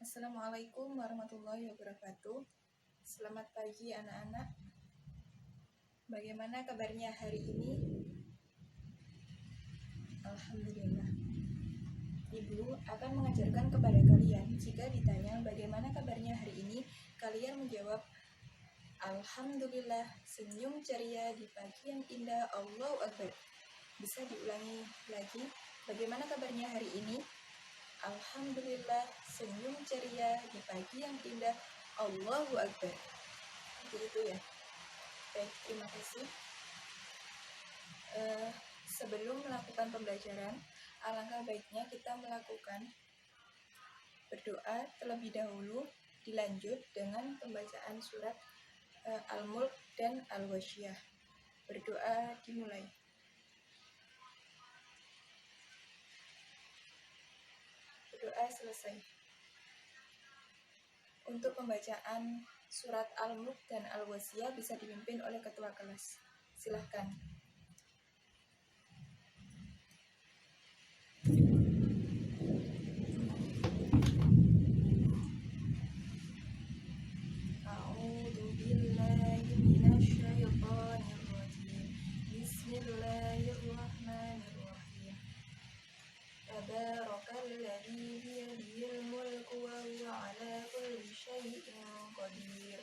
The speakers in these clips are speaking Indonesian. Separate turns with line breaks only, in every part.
Assalamualaikum warahmatullahi wabarakatuh. Selamat pagi anak-anak. Bagaimana kabarnya hari ini? Alhamdulillah. Ibu akan mengajarkan kepada kalian. Jika ditanya bagaimana kabarnya hari ini, kalian menjawab Alhamdulillah, senyum ceria di pagi yang indah, Allahu Akbar. Bisa diulangi lagi, bagaimana kabarnya hari ini? Alhamdulillah, senyum ceria di pagi yang indah, Allahu Akbar. Begitu ya. Baik, terima kasih. Sebelum melakukan pembelajaran, alangkah baiknya kita melakukan berdoa terlebih dahulu, dilanjut dengan pembacaan surat Al-Mulk dan Al-Wasyiyah. Berdoa dimulai. Berdoa selesai. Untuk pembacaan surat Al-Mulk dan Al-Wasyiyah bisa dipimpin oleh ketua kelas. Silahkan. Bismillahirrahmanirrahim. Tabarakalladzi biyadihil mulku wa huwa ala kulli syai'in qadir.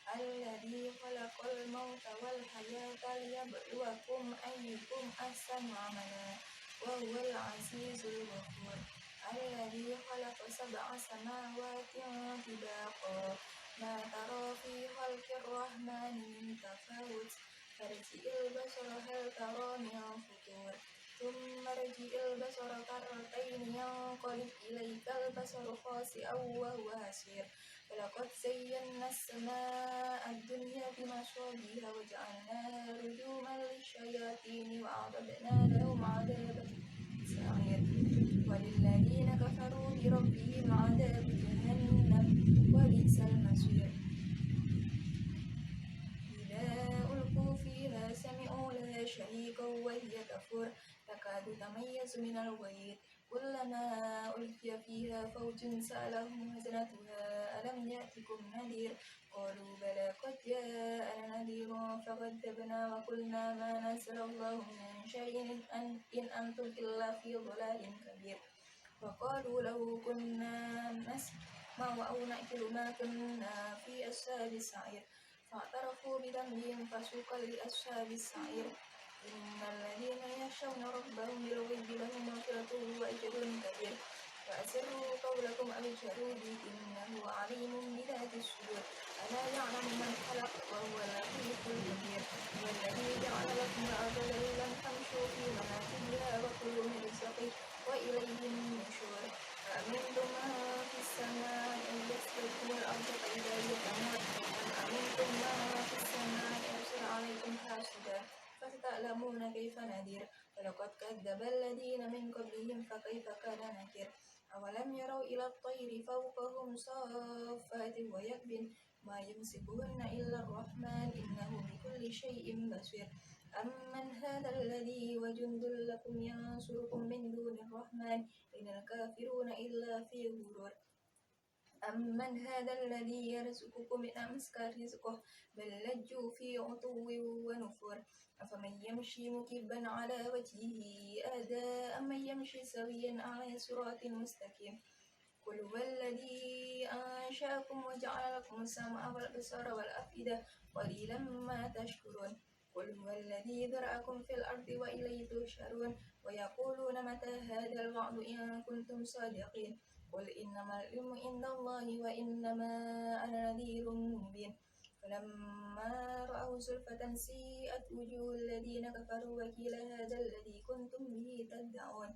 Alladzi khalaqal mauta wal hayata liyabluwakum ayyukum ahsanu amala wa huwal azizul ghafur. Alladzi khalaqa sab'a samawati tibaqa ma tara fi khalqir rahmani min tafawut. Farji'il basara hal tara min futur. Thumma rji'il basara karratayni yanqalib ilaykal basaru khasi'an wa huwa hasir. Walaqad zayyana as-samaa'a ad-dunya bimasabiha wa ja'alnaha rujuman lisyayaatini wa a'tadna lahum 'adhaban sa'ir. Walilladzina kafaru bi rabbihim 'adzabu jahannam wa bi'sal masir. سمعوا لها شهيقا وهي تفور تكاد تميز من الغيظ كلما ألقي فيها فوج سألهم خزنتها ألم يأتكم نذير قالوا بلى قد جاءنا نذير فكذبنا وقلنا ما نزل الله من شيء إن أنتم إلا في ضلال كبير وقالوا لو كنا نسمع أو نأكل ما كنا في أصحاب السعير فاعترفوا بذنبهم فسوقا لأصحاب السعير. إن الذين يخشون ربهم بالغيب لهم مغفرة وأجر كبير. وأسروا قولكم أو اجهروا به إنه عليم بذات الصدور. ألا يعلم من خلق وهو اللطيف الخبير. والذي جعل لكم الأرض ذلولا فامشوا في مناكبها وكلوا من رزقه وإليه النشور. أأمنتم من في السماء أن يسلككم الأرض فإذا هي تمور أم أمنتم من في السماء أن يرسل عليكم حاصبا فستعلمون كيف نذير. ولقد كذب الذين من قبلهم فكيف كان نكير. أولم يروا إلى الطير فوقهم صافات ويكبن ما يمسكهن إلا الرحمن إنه بكل شيء بصير. أمن هذا الذي وجند لكم ينصركم من دون الرحمن إن الكافرون إلا في غرور. أمن هذا الذي يرزقكم من أمسك رزقه بل لجوا في عتو ونفور. أفمن يمشي مكبا على وجهه أهدى أمن يمشي سويا على صراط مستقيم. قل هو الذي أنشأكم وجعل لكم السمع والأبصار والأفئدة قليلا ما تشكرون. قل هو الذي ذرأكم في الأرض وإليه تحشرون. ويقولون متى هذا الوعد إن كنتم صادقين. قل إنما العلم عند الله وإنما أنا نذير مبين. فلما رأوا زلفة سيئت وجوه الذين كفروا وقيل هذا الذي كنتم به تدعون.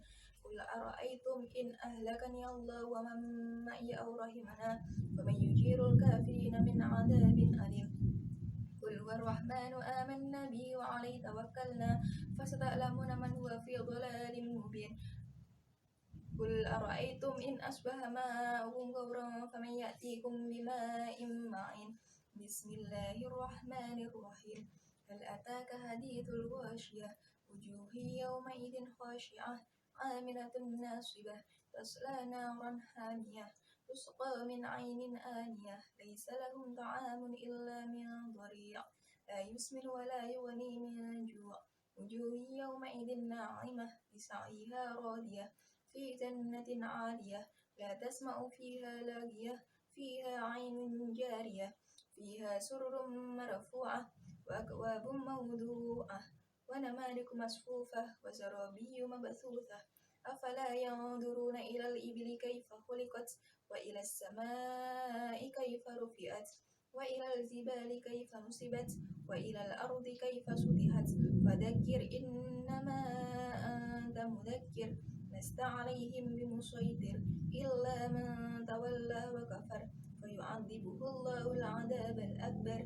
قل أرأيتم إن أهلكني الله ومن معي أو رحمنا فمن يجير الكافرين من عذاب أليم. قل هو الرحمن آمنا به وعليه توكلنا فستعلمون من هو في ضلال مبين. قل أرأيتم إن أصبح ماؤكم غورا فمن يأتيكم بماء معين. بسم الله الرحمن الرحيم. هل أتاك حديث الغاشية وجوه يومئذ خاشعة عاملة ناصبة تصلى نارا حامية تسقى من عين آنية ليس لهم طعام إلا من ضريع لا يسمن ولا يغني من جوع وجوه يومئذ ناعمة لسعيها راضية في جنة عالية لا تسمع فيها لاغية فيها عين جارية فيها سرر مرفوعة وأكواب موضوعة ونمارق مصفوفة وزرابي مبثوثة أفلا ينظرون إلى الإبل كيف خلقت وإلى السماء كيف رفعت وإلى الجبال كيف نصبت وإلى الأرض كيف سطحت فذكر إنما أنت مذكر لست عليهم بمسيطر إلا من تولى وكفر فيعذبه الله العذاب الأكبر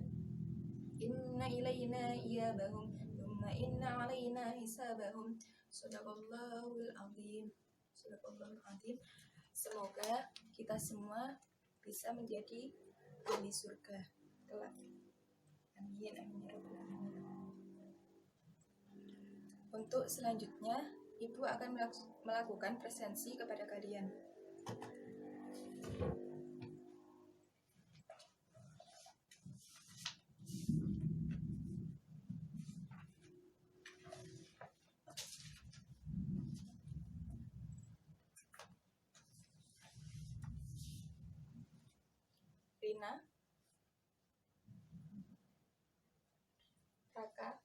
إن إلينا إيابهم ثم إن علينا حسابهم Sadaqallahul Azim. Sadaqallahul Azim. Semoga kita semua bisa menjadi ahli surga kelak. Amin amin ya rabbal alamin. Untuk selanjutnya, Ibu akan melakukan presensi kepada kalian. Rina, Raka,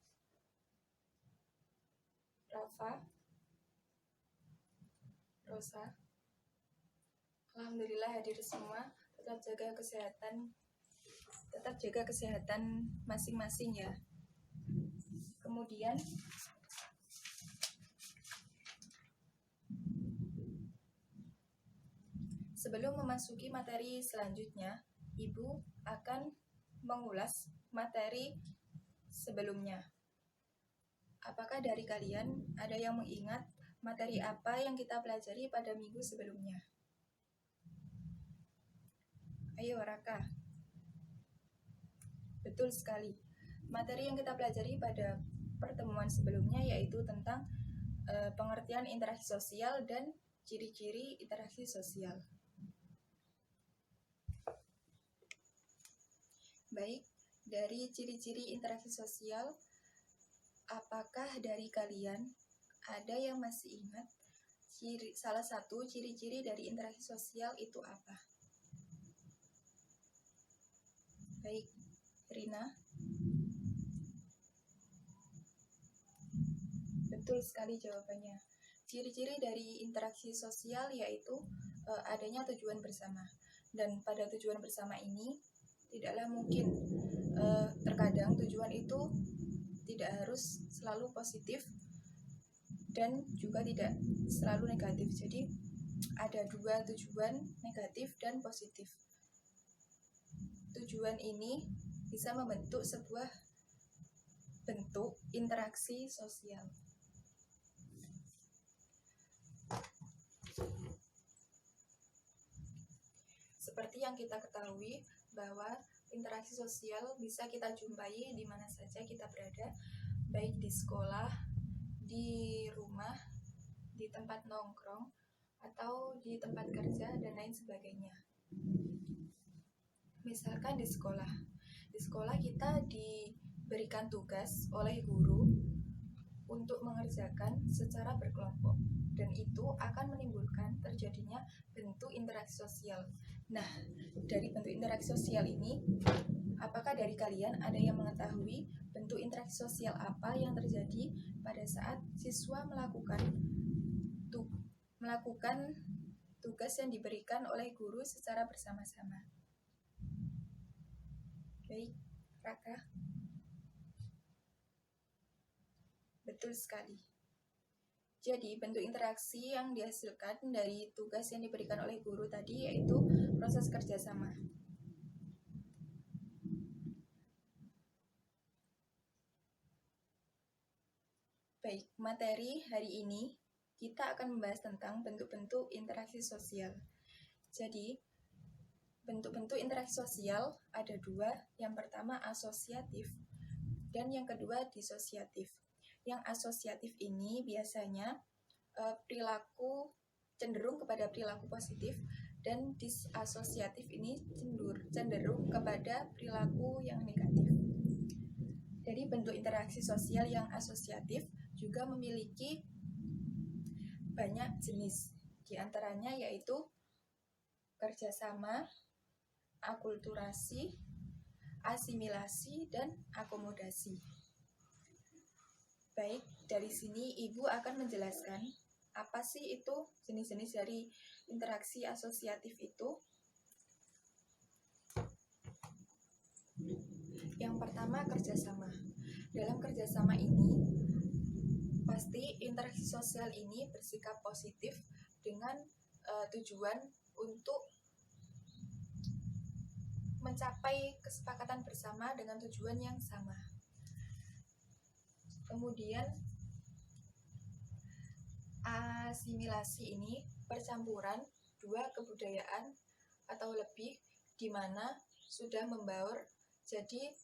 Rafa, Rosa. Alhamdulillah hadir semua. Tetap jaga kesehatan masing-masing ya. Kemudian sebelum memasuki materi selanjutnya, Ibu akan mengulas materi sebelumnya. Apakah dari kalian ada yang mengingat materi apa yang kita pelajari pada minggu sebelumnya? Ayo Raka. Betul sekali. Materi yang kita pelajari pada pertemuan sebelumnya yaitu tentang pengertian interaksi sosial dan ciri-ciri interaksi sosial. Baik, dari ciri-ciri interaksi sosial, apakah dari kalian ada yang masih ingat salah satu ciri-ciri dari interaksi sosial itu apa? Baik, Rina. Betul sekali jawabannya. Ciri-ciri dari interaksi sosial yaitu adanya tujuan bersama. Dan pada tujuan bersama ini tidaklah mungkin terkadang tujuan itu tidak harus selalu positif dan juga tidak selalu negatif. Jadi ada dua tujuan, negatif dan positif. Tujuan ini bisa membentuk sebuah bentuk interaksi sosial. Seperti yang kita ketahui bahwa interaksi sosial bisa kita jumpai di mana saja kita berada, baik di sekolah, di rumah, di tempat nongkrong, atau di tempat kerja, dan lain sebagainya. Misalkan di sekolah kita diberikan tugas oleh guru untuk mengerjakan secara berkelompok, dan itu akan menimbulkan terjadinya bentuk interaksi sosial. Nah, dari bentuk interaksi sosial ini, apakah dari kalian ada yang mengetahui bentuk interaksi sosial apa yang terjadi pada saat siswa melakukan tugas yang diberikan oleh guru secara bersama-sama? Baik, Raka. Betul sekali. Jadi, bentuk interaksi yang dihasilkan dari tugas yang diberikan oleh guru tadi yaitu proses kerjasama. Baik, materi hari ini kita akan membahas tentang bentuk-bentuk interaksi sosial. Jadi, bentuk-bentuk interaksi sosial ada dua. Yang pertama asosiatif dan yang kedua disosiatif. Yang asosiatif ini biasanya cenderung kepada perilaku positif dan disasosiatif ini cenderung kepada perilaku yang negatif. Jadi bentuk interaksi sosial yang asosiatif juga memiliki banyak jenis. Di antaranya yaitu kerjasama, akulturasi, asimilasi, dan akomodasi. Baik, dari sini Ibu akan menjelaskan apa sih itu jenis-jenis dari interaksi asosiatif itu. Yang pertama, kerjasama. Dalam kerjasama ini, pasti interaksi sosial ini bersikap positif dengan tujuan untuk mencapai kesepakatan bersama dengan tujuan yang sama. Kemudian asimilasi ini percampuran dua kebudayaan atau lebih di mana sudah membaur, jadi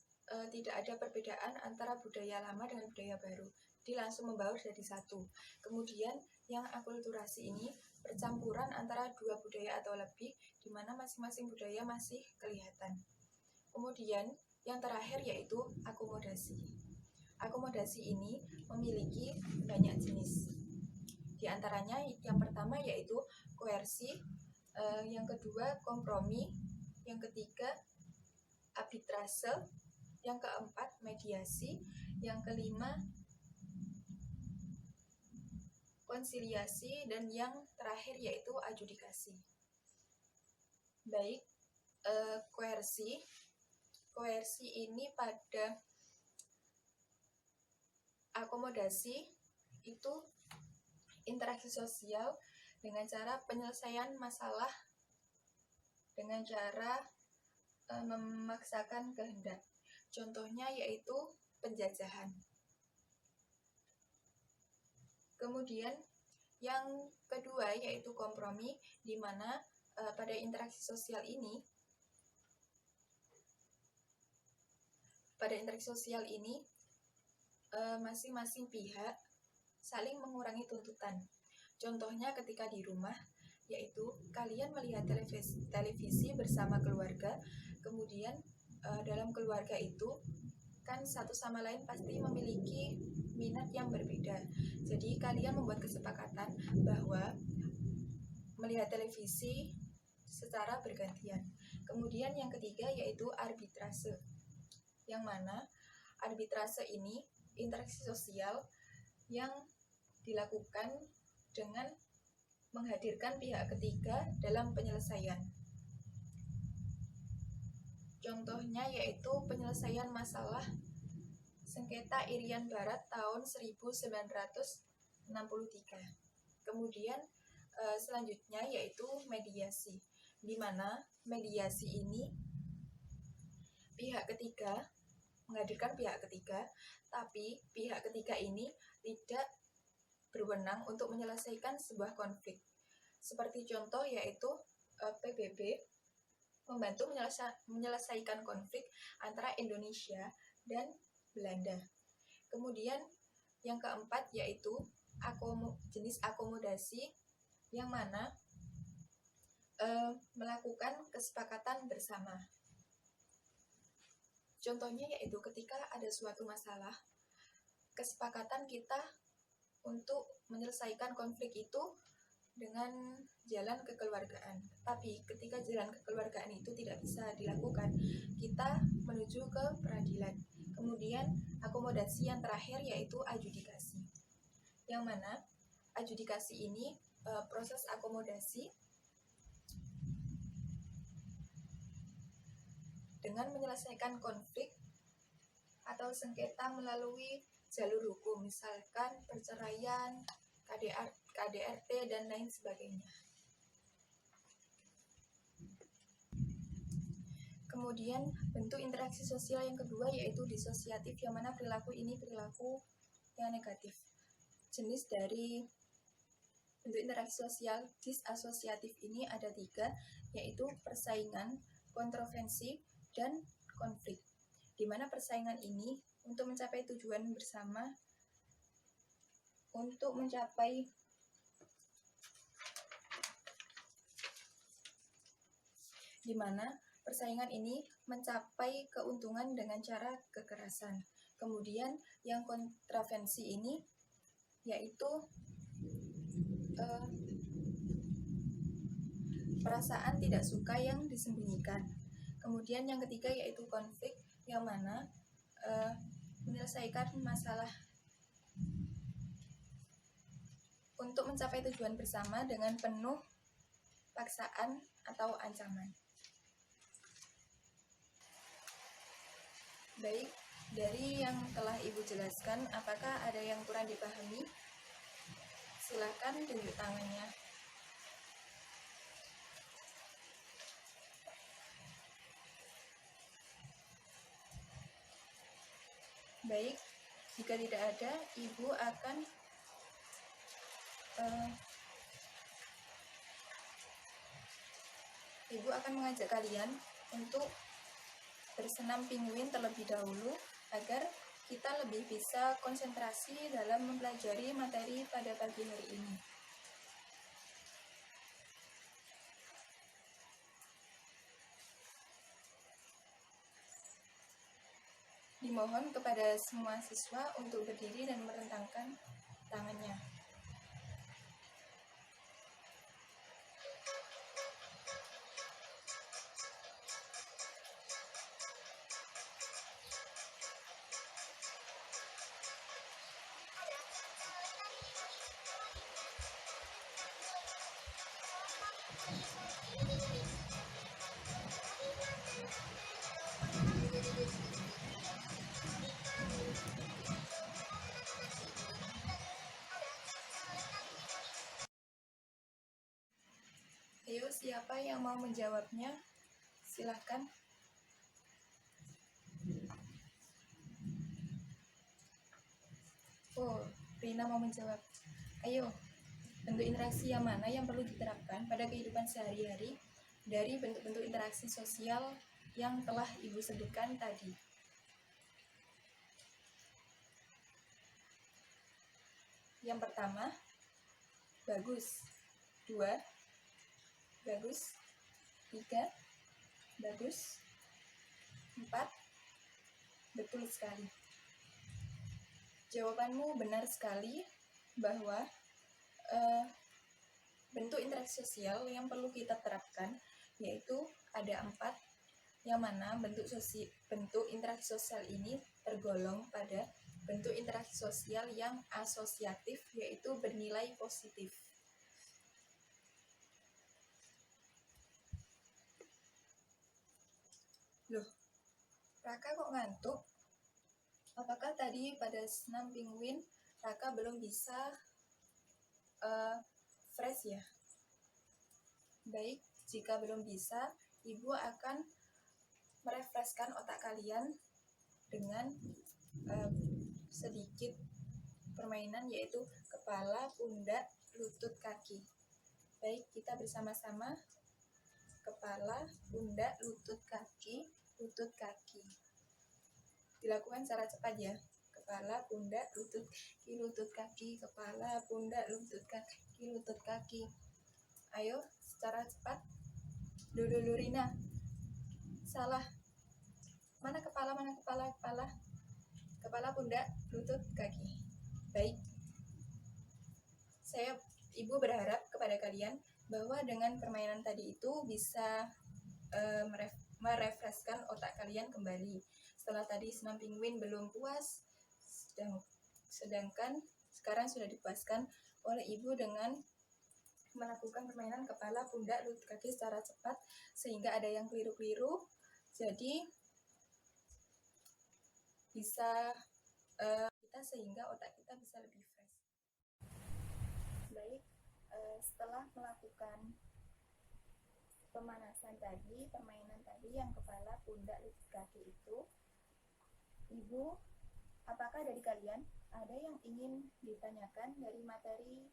tidak ada perbedaan antara budaya lama dengan budaya baru, jadi langsung membaur jadi satu. Kemudian yang akulturasi ini percampuran antara dua budaya atau lebih di mana masing-masing budaya masih kelihatan. Kemudian yang terakhir yaitu akomodasi. Akomodasi ini memiliki banyak jenis. Di antaranya yang pertama yaitu koersi, yang kedua kompromi, yang ketiga arbitrase, yang keempat mediasi, yang kelima konsiliasi, dan yang terakhir yaitu adjudikasi. Baik, koersi ini pada akomodasi itu interaksi sosial dengan cara penyelesaian masalah dengan cara memaksakan kehendak. Contohnya yaitu penjajahan. Kemudian yang kedua yaitu kompromi, di mana pada interaksi sosial ini masing-masing pihak saling mengurangi tuntutan. Contohnya ketika di rumah, yaitu kalian melihat televisi bersama keluarga, kemudian dalam keluarga itu kan satu sama lain pasti memiliki minat yang berbeda. Jadi kalian membuat kesepakatan bahwa melihat televisi secara bergantian. Kemudian yang ketiga yaitu arbitrase, yang mana arbitrase ini interaksi sosial yang dilakukan dengan menghadirkan pihak ketiga dalam penyelesaian. Contohnya yaitu penyelesaian masalah sengketa Irian Barat tahun 1963. Kemudian selanjutnya yaitu mediasi, di mana mediasi ini pihak ketiga menghadirkan pihak ketiga, tapi pihak ketiga ini tidak berwenang untuk menyelesaikan sebuah konflik. Seperti contoh yaitu PBB membantu menyelesaikan konflik antara Indonesia dan Belanda. Kemudian yang keempat yaitu jenis akomodasi, yang mana melakukan kesepakatan bersama. Contohnya yaitu ketika ada suatu masalah, kesepakatan kita untuk menyelesaikan konflik itu dengan jalan kekeluargaan. Tapi ketika jalan kekeluargaan itu tidak bisa dilakukan, kita menuju ke peradilan. Kemudian akomodasi yang terakhir yaitu adjudikasi, yang mana adjudikasi ini proses akomodasi dengan menyelesaikan konflik atau sengketa melalui jalur hukum, misalkan perceraian, KDRT, dan lain sebagainya. Kemudian bentuk interaksi sosial yang kedua yaitu disosiatif, yang mana perilaku ini perilaku yang negatif. Jenis dari bentuk interaksi sosial disasosiatif ini ada 3, yaitu persaingan, kontroversi, dan konflik. Di mana persaingan ini untuk mencapai tujuan bersama, untuk mencapai di mana persaingan ini mencapai keuntungan dengan cara kekerasan. Kemudian yang kontravensi ini yaitu perasaan tidak suka yang disembunyikan. Kemudian yang ketiga yaitu konflik, yang mana menyelesaikan masalah untuk mencapai tujuan bersama dengan penuh paksaan atau ancaman. Baik, dari yang telah Ibu jelaskan, apakah ada yang kurang dipahami? Silakan tunjuk tangannya. Baik, jika tidak ada, Ibu akan mengajak kalian untuk bersenam penguin terlebih dahulu agar kita lebih bisa konsentrasi dalam mempelajari materi pada pagi hari ini. Dimohon kepada semua siswa untuk berdiri dan merentangkan tangannya. Ayo, siapa yang mau menjawabnya? Silakan. Oh, Rina mau menjawab. Ayo, bentuk interaksi yang mana yang perlu diterapkan pada kehidupan sehari-hari dari bentuk-bentuk interaksi sosial yang telah Ibu sebutkan tadi? Yang pertama, bagus. 2, bagus. 3, bagus. 4, betul sekali. Jawabanmu benar sekali bahwa bentuk interaksi sosial yang perlu kita terapkan yaitu ada 4, yang mana bentuk interaksi sosial ini tergolong pada bentuk interaksi sosial yang asosiatif, yaitu bernilai positif. Loh, Raka kok ngantuk? Apakah tadi pada senam penguin Raka belum bisa fresh ya? Baik, jika belum bisa, Ibu akan merefreshkan otak kalian dengan sedikit permainan, yaitu kepala, pundak, lutut, kaki. Baik, kita bersama-sama. Kepala, pundak, lutut, kaki, lutut, kaki. Dilakukan secara cepat ya. Kepala, pundak, lutut, kaki, lutut, kaki. Kepala, pundak, lutut, kaki, lutut, kaki. Ayo, secara cepat. Dulu Rina. Salah. Mana kepala, mana kepala, kepala. Kepala, pundak, lutut, kaki. Baik. Ibu berharap kepada kalian bahwa dengan permainan tadi itu bisa merefreshkan otak kalian kembali. Setelah tadi senam penguin belum puas, sedangkan sekarang sudah dipuaskan oleh Ibu dengan melakukan permainan kepala, pundak, lutut, kaki secara cepat sehingga ada yang keliru-keliru. Jadi bisa sehingga otak kita bisa lebih fresh. Baik, setelah melakukan pemanasan tadi, permainan tadi yang kepala, pundak, lutut, kaki itu, Ibu, apakah dari kalian ada yang ingin ditanyakan dari materi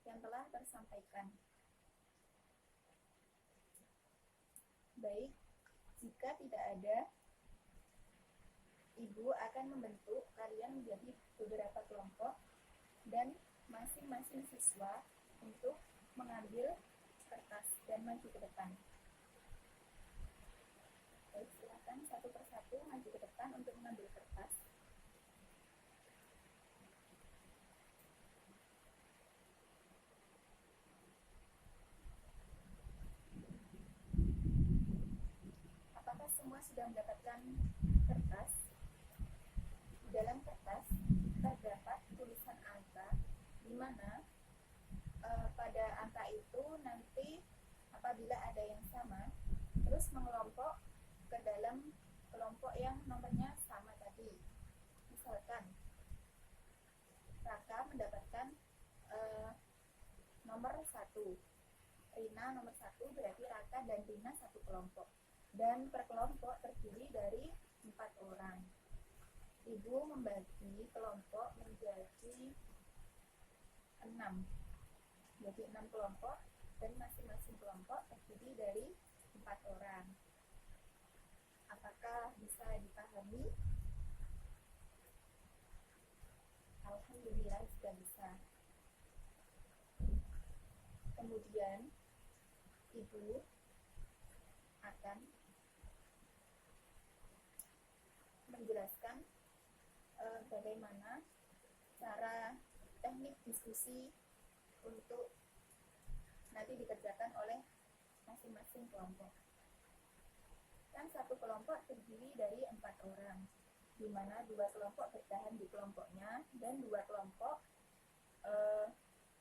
yang telah tersampaikan? Baik, jika tidak ada, Ibu akan membentuk kalian menjadi beberapa kelompok dan masing-masing siswa untuk mengambil kertas dan maju ke depan. silakan satu persatu maju ke depan untuk mengambil kertas. Apakah semua sudah mendapatkan kertas? Di dalam kertas terdapat tulisan angka, di mana pada angka itu nanti apabila ada yang sama, terus mengelompok ke dalam kelompok yang nomornya sama tadi. Misalkan Raka mendapatkan nomor 1, Rina nomor 1, berarti Raka dan Rina satu kelompok, dan per kelompok terdiri dari 4 orang. Ibu membagi kelompok menjadi 6, jadi 6 kelompok, dan masing-masing kelompok terdiri dari 4 orang. Apakah bisa dipahami? Alhamdulillah sudah bisa. Kemudian Ibu akan menjelaskan bagaimana cara teknik diskusi untuk nanti dikerjakan oleh masing-masing kelompok. Kan satu kelompok terdiri dari 4 orang, di mana 2 kelompok bertahan di kelompoknya dan 2 kelompok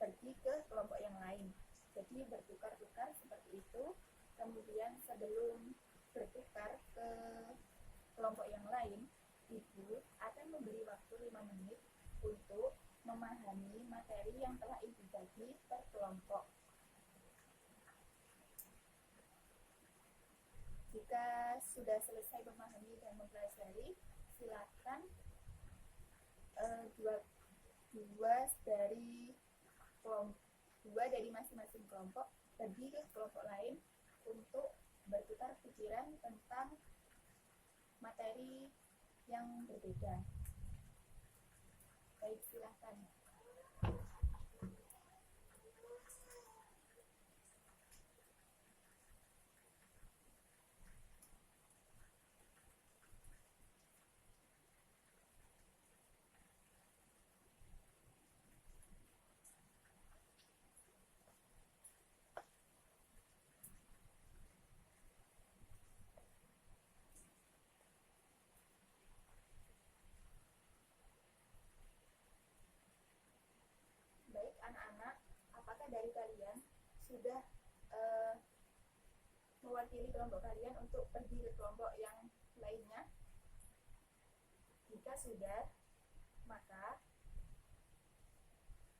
pergi ke kelompok yang lain. Jadi bertukar-tukar seperti itu. Kemudian sebelum bertukar ke kelompok yang lain, Ibu akan memberi waktu 5 menit untuk memahami materi yang telah Ibu bagi per kelompok. Jika sudah selesai memahami dan mempelajari, silakan dua dari masing-masing kelompok pergi ke kelompok lain untuk bertukar pikiran tentang materi yang berbeda. Baik, silakan. Baik, anak-anak, apakah dari kalian sudah mewakili kelompok kalian untuk pergi ke kelompok yang lainnya? Jika sudah, maka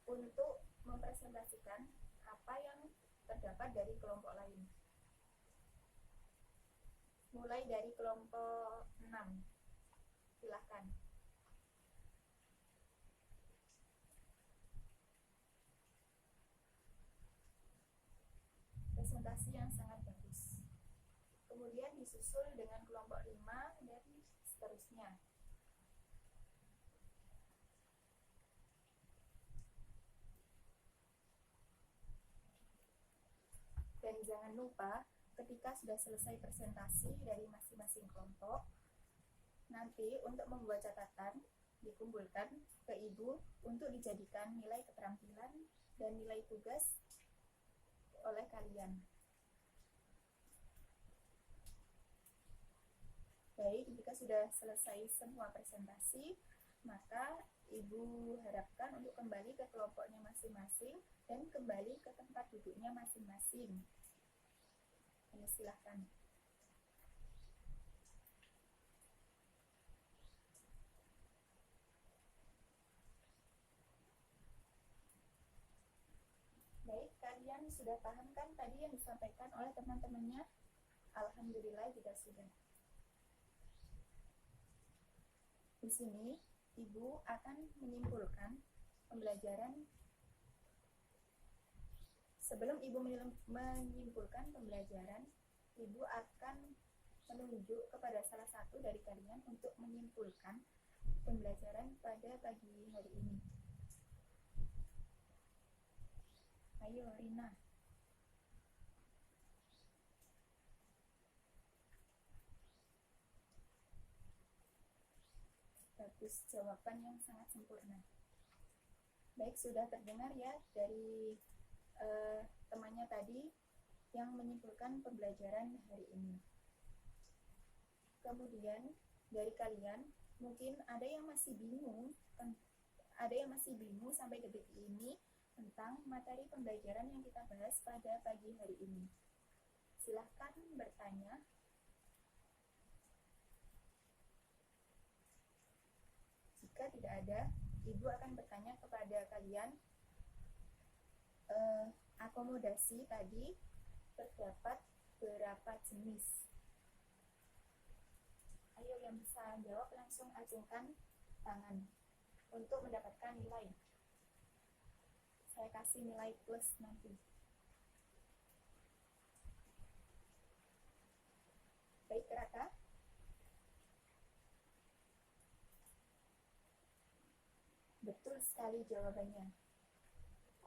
untuk mempresentasikan apa yang terdapat dari kelompok lain. Mulai dari kelompok 6. Silahkan. Presentasi yang sangat bagus. Kemudian disusul dengan kelompok 5 dan seterusnya. Dan jangan lupa, ketika sudah selesai presentasi dari masing-masing kelompok, nanti untuk membuat catatan dikumpulkan ke Ibu untuk dijadikan nilai keterampilan dan nilai tugas oleh kalian. Baik, jika sudah selesai semua presentasi, maka Ibu harapkan untuk kembali ke kelompoknya masing-masing dan kembali ke tempat duduknya masing-masing. Ayo, silahkan. Baik, kalian sudah paham kan tadi yang disampaikan oleh teman-temannya? Alhamdulillah juga sudah. Di sini, Ibu akan menyimpulkan pembelajaran. Sebelum Ibu menyimpulkan pembelajaran, Ibu akan menunjuk kepada salah satu dari kalian untuk menyimpulkan pembelajaran pada pagi hari ini. Ayo, Rina. sekaligus jawaban yang sangat sempurna. Baik, sudah terdengar ya dari temannya tadi yang menyimpulkan pembelajaran hari ini. Kemudian dari kalian mungkin ada yang masih bingung sampai detik ini tentang materi pembelajaran yang kita bahas pada pagi hari ini. Silahkan bertanya. Jika tidak ada, Ibu akan bertanya kepada kalian, akomodasi tadi terdapat berapa jenis? Ayo yang bisa jawab langsung acungkan tangan untuk mendapatkan nilai. Saya kasih nilai plus nanti. Baik, Raka. Betul sekali jawabannya.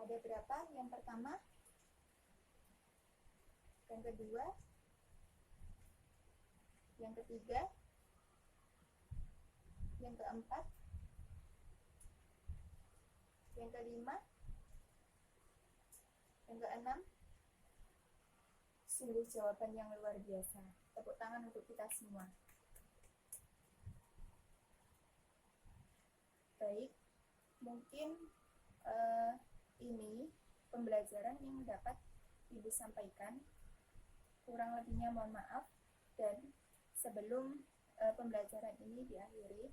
Ada berapa? Yang pertama, yang kedua, yang ketiga, yang keempat, yang kelima, yang keenam. Sungguh jawaban yang luar biasa. Tepuk tangan untuk kita semua. Baik, mungkin ini pembelajaran yang dapat Ibu sampaikan. Kurang lebihnya mohon maaf. Dan sebelum pembelajaran ini diakhiri,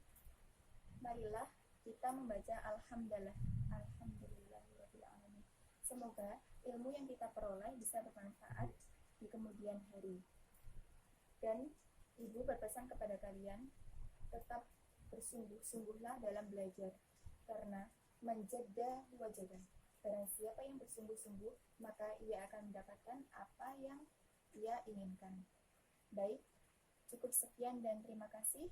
marilah kita membaca Alhamdulillah. Alhamdulillahirrahmanirrahim. Semoga ilmu yang kita peroleh bisa bermanfaat di kemudian hari. Dan Ibu berpesan kepada kalian, tetap bersungguh-sungguhlah dalam belajar, karena menjada wajadah. Barang siapa yang bersungguh-sungguh, maka ia akan mendapatkan apa yang ia inginkan. Baik, cukup sekian dan terima kasih.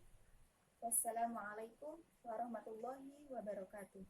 Wassalamualaikum warahmatullahi wabarakatuh.